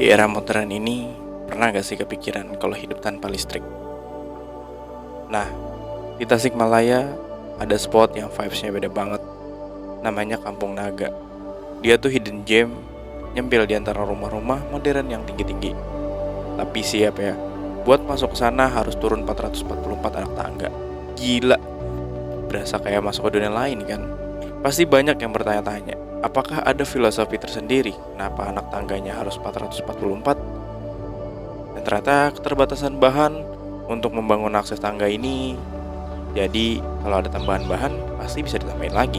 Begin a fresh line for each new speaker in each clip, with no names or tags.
Di era modern ini, pernah gak sih kepikiran kalau hidup tanpa listrik? Nah, di Tasikmalaya ada spot yang vibes-nya beda banget. Namanya Kampung Naga. Dia tuh hidden gem, nyempil di antara rumah-rumah modern yang tinggi-tinggi. Tapi siap ya, buat masuk ke sana harus turun 444 anak tangga. Gila, berasa kayak masuk ke dunia lain kan? Pasti banyak yang bertanya-tanya, apakah ada filosofi tersendiri kenapa anak tangganya harus 444? Dan ternyata keterbatasan bahan untuk membangun akses tangga ini. Jadi kalau ada tambahan bahan pasti bisa ditambahin lagi.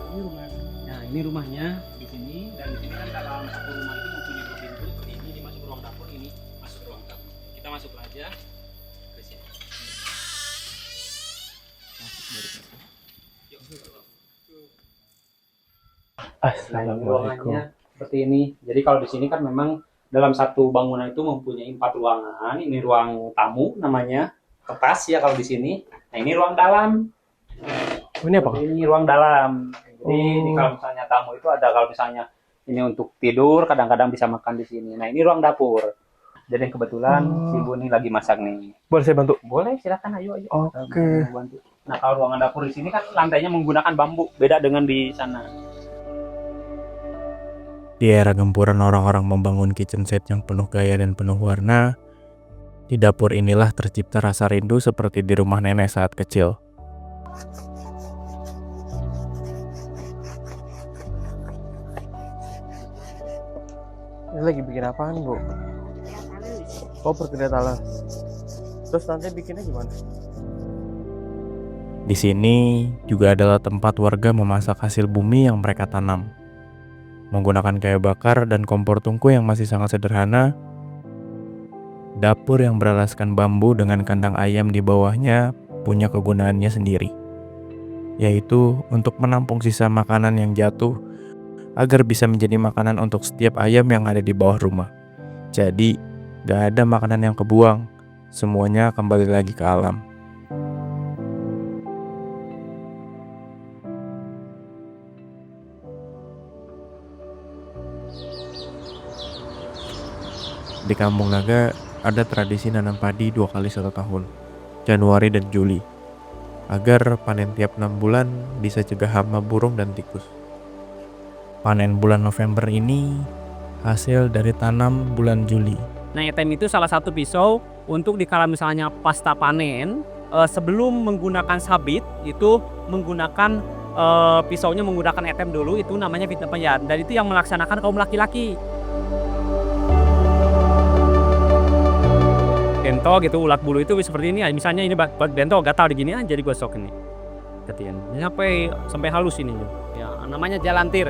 Ini rumah. Nah, ini rumahnya di sini, dan di sini kan dalam satu rumah itu mempunyai dua pintu. Ini masuk ruang dapur, ini masuk ruang tamu. Kita masuk aja ke sini. Masuk dari sini. Yuk. Ruangannya seperti ini. Jadi kalau di sini kan memang dalam satu bangunan itu mempunyai 4 ruangan. Ini ruang tamu namanya, kertas ya kalau di sini. Nah, ini ruang dalam.
Ini apa?
Ini ruang dalam. Jadi ini kalau misalnya tamu itu ada, kalau misalnya ini untuk tidur, kadang-kadang bisa makan di sini. Nah, ini ruang dapur. Jadi kebetulan si Ibu ini lagi masak nih.
Boleh saya bantu?
Boleh, silakan, ayo.
Oke.
Bantu. Nah, kalau ruangan dapur di sini kan lantainya menggunakan bambu, beda dengan di sana.
Di era gempuran orang-orang membangun kitchen set yang penuh gaya dan penuh warna, di dapur inilah tercipta rasa rindu seperti di rumah nenek saat kecil.
Ini lagi bikin apaan, Bu? Oh, perkedel talas. Terus nanti bikinnya gimana?
Di sini juga adalah tempat warga memasak hasil bumi yang mereka tanam. Menggunakan kayu bakar dan kompor tungku yang masih sangat sederhana, dapur yang beralaskan bambu dengan kandang ayam di bawahnya punya kegunaannya sendiri, yaitu untuk menampung sisa makanan yang jatuh agar bisa menjadi makanan untuk setiap ayam yang ada di bawah rumah. Jadi, gak ada makanan yang kebuang, semuanya kembali lagi ke alam. Di Kampung Naga ada tradisi nanam padi 2 kali 1 tahun, Januari dan Juli, agar panen tiap 6 bulan bisa cegah hama burung dan tikus. Panen bulan November ini hasil dari tanam bulan Juli.
Nah, etem itu salah satu pisau untuk dikala misalnya pasca panen, sebelum menggunakan sabit itu menggunakan pisaunya menggunakan etem dulu, itu namanya fitnah penyan, dan itu yang melaksanakan kaum laki-laki. Bento gitu, ulat bulu itu seperti ini, misalnya ini bento gatal di gini aja digosok ini. Ketiin sampai halus ini. Ya, namanya jalantir.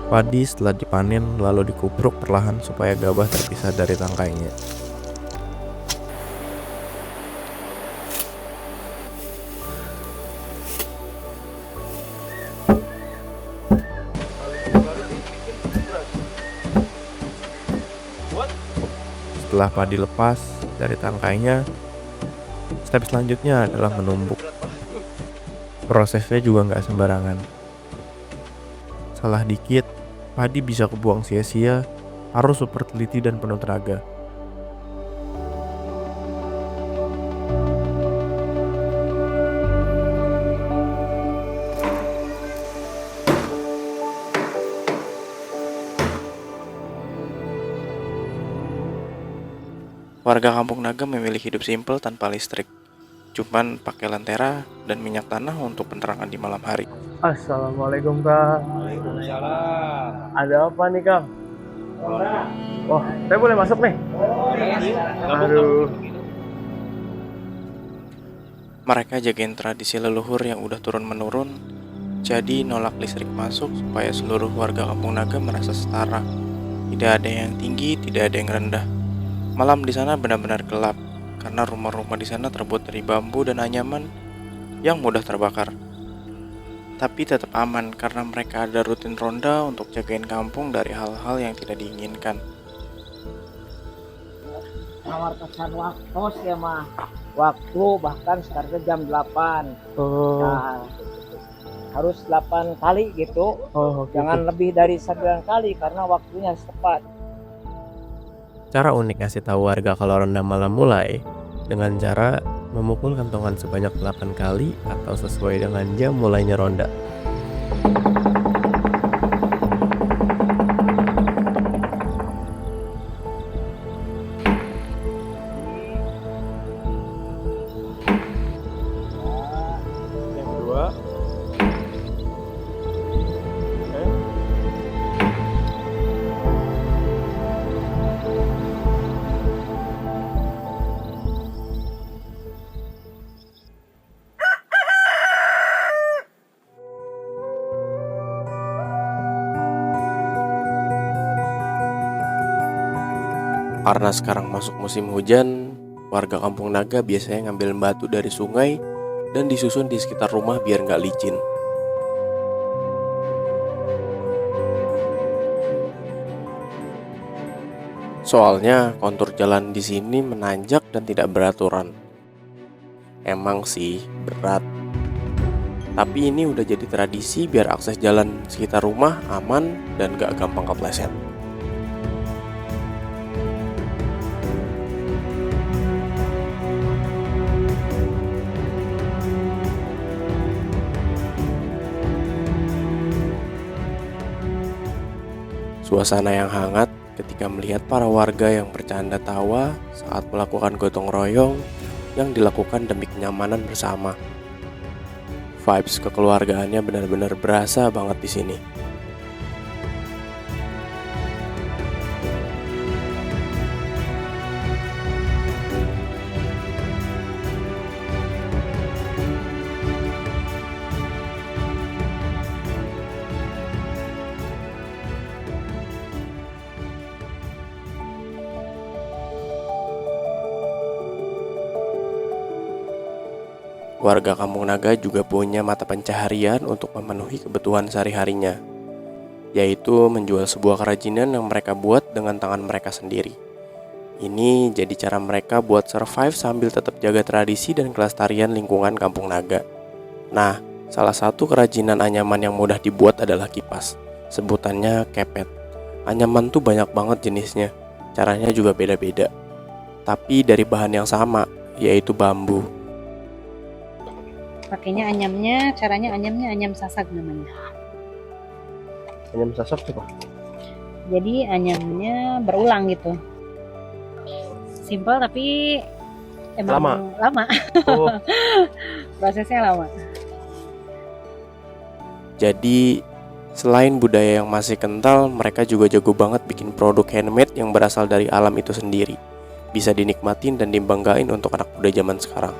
Padi setelah dipanen lalu dikupruk perlahan supaya gabah terpisah dari tangkainya. Setelah padi lepas dari tangkainya, step selanjutnya adalah menumbuk. Prosesnya juga nggak sembarangan. Salah dikit, padi bisa kebuang sia-sia, harus super teliti dan penuh tenaga. Warga Kampung Naga memilih hidup simpel tanpa listrik. Cuman pakai lentera dan minyak tanah untuk penerangan di malam hari.
Assalamualaikum, Kak.
Waalaikumsalam.
Ada apa nih, Kang? Oh, saya boleh masuk nih? Aduh.
Mereka jagain tradisi leluhur yang udah turun-menurun, jadi nolak listrik masuk supaya seluruh warga Kampung Naga merasa setara. Tidak ada yang tinggi, tidak ada yang rendah. Malam di sana benar-benar gelap, karena rumah-rumah di sana terbuat dari bambu dan anyaman yang mudah terbakar. Tapi tetap aman karena mereka ada rutin ronda untuk jagain kampung dari hal-hal yang tidak diinginkan.
Nawar kesan waktu ya mah waktu bahkan startnya jam 8.
Oh,
Nah, harus 8 kali gitu.
oh, oke,
Jangan lebih dari 9 kali karena waktunya harus tepat.
Cara unik ngasih tahu warga kalau ronda malam mulai dengan cara memukul kentongan sebanyak 8 kali atau sesuai dengan jam mulainya ronda. Yang kedua, oke.
Karena sekarang masuk musim hujan, warga Kampung Naga biasanya ngambil batu dari sungai dan disusun di sekitar rumah biar nggak licin. Soalnya kontur jalan di sini menanjak dan tidak beraturan. Emang sih berat. Tapi ini udah jadi tradisi biar akses jalan sekitar rumah aman dan gak gampang kepleset. Suasana yang hangat ketika melihat para warga yang bercanda tawa saat melakukan gotong royong yang dilakukan demi kenyamanan bersama. Vibes kekeluargaannya benar-benar berasa banget di sini. Warga Kampung Naga juga punya mata pencaharian untuk memenuhi kebutuhan sehari-harinya, yaitu menjual sebuah kerajinan yang mereka buat dengan tangan mereka sendiri. Ini jadi cara mereka buat survive sambil tetap jaga tradisi dan kelestarian lingkungan Kampung Naga. Nah, salah satu kerajinan anyaman yang mudah dibuat adalah kipas. Sebutannya kepet. Anyaman tuh banyak banget jenisnya, caranya juga beda-beda. Tapi dari bahan yang sama, yaitu bambu.
Pakainya anyamnya, caranya anyamnya anyam sasak namanya.
Anyam sasak coba.
Jadi anyamnya berulang gitu. Simpel tapi emang lama.
Oh,
Prosesnya lama.
Jadi, selain budaya yang masih kental, mereka juga jago banget bikin produk handmade yang berasal dari alam itu sendiri. Bisa dinikmatin dan dibanggain untuk anak muda zaman sekarang.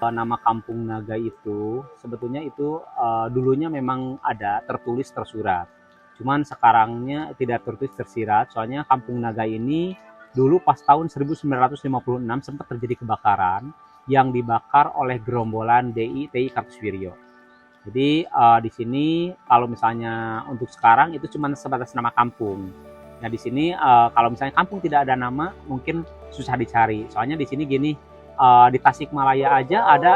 Nama Kampung Naga itu sebetulnya itu dulunya memang ada tertulis tersurat. Cuman sekarangnya tidak tertulis tersirat. Soalnya Kampung Naga ini dulu pas tahun 1956 sempat terjadi kebakaran yang dibakar oleh gerombolan DI TI Kartuswiryo. Jadi di sini kalau misalnya untuk sekarang itu cuma sebatas nama kampung. Nah di sini kalau misalnya kampung tidak ada nama mungkin susah dicari. Soalnya di sini gini. Di Tasikmalaya aja ada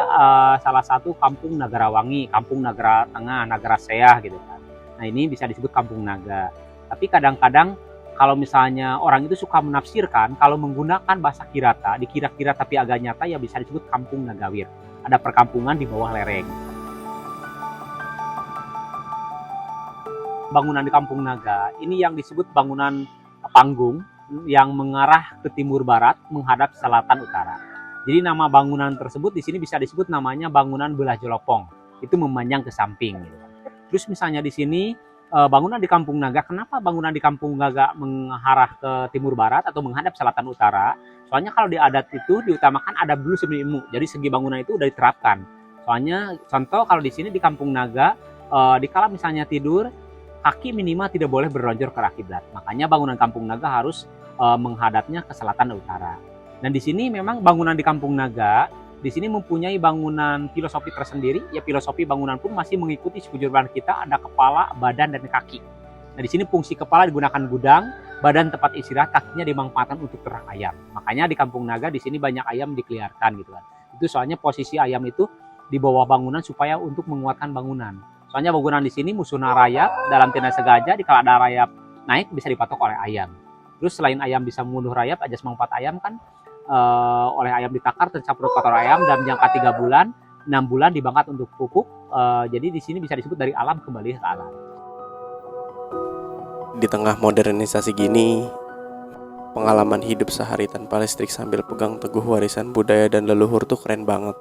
salah satu kampung Nagarawangi, kampung Nagara Tengah, Nagara Seah gitu kan. Nah ini bisa disebut kampung naga. Tapi kadang-kadang kalau misalnya orang itu suka menafsirkan, kalau menggunakan bahasa Kirata, dikira-kira tapi agak nyata ya bisa disebut kampung Nagawir. Ada perkampungan di bawah lereng. Bangunan di Kampung Naga ini yang disebut bangunan panggung yang mengarah ke timur barat menghadap selatan utara. Jadi nama bangunan tersebut di sini bisa disebut namanya bangunan belah jelopong. Itu memanjang ke samping. Terus misalnya di sini bangunan di Kampung Naga, kenapa bangunan di Kampung Naga mengarah ke timur barat atau menghadap selatan utara? Soalnya kalau di adat itu diutamakan adab dulu sebelum ilmu. Jadi segi bangunan itu udah diterapkan. Soalnya contoh kalau di sini di Kampung Naga, dikala misalnya tidur, kaki minimal tidak boleh beronjor ke arah kiblat. Makanya bangunan Kampung Naga harus menghadapnya ke selatan dan utara. Dan di sini memang bangunan di Kampung Naga di sini mempunyai bangunan filosofi tersendiri. Ya, filosofi bangunan pun masih mengikuti suku Jurban kita, ada kepala, badan, dan kaki. Nah, di sini fungsi kepala digunakan gudang, badan tempat istirahat, kakinya dimanfaatkan untuk ternak ayam. Makanya di Kampung Naga di sini banyak ayam dikeliarkan gitu kan. Itu soalnya posisi ayam itu di bawah bangunan supaya untuk menguatkan bangunan. Soalnya bangunan di sini musuna rayap, dalam tenda segaja, dikala ada rayap naik bisa dipatok oleh ayam. Terus selain ayam bisa membunuh rayap, ajas manfaat ayam kan oleh ayam ditakar tercampur kotor ayam dalam jangka 3 bulan, 6 bulan dibangkat untuk pupuk. Jadi di sini bisa disebut dari alam kembali ke alam.
Di tengah modernisasi gini, pengalaman hidup sehari tanpa listrik sambil pegang teguh warisan budaya dan leluhur tuh keren banget.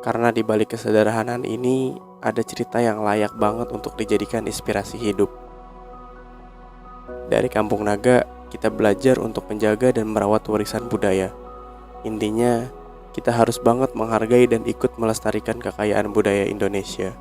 Karena di balik kesederhanaan ini ada cerita yang layak banget untuk dijadikan inspirasi hidup. Dari Kampung Naga, kita belajar untuk menjaga dan merawat warisan budaya. Intinya, kita harus banget menghargai dan ikut melestarikan kekayaan budaya Indonesia.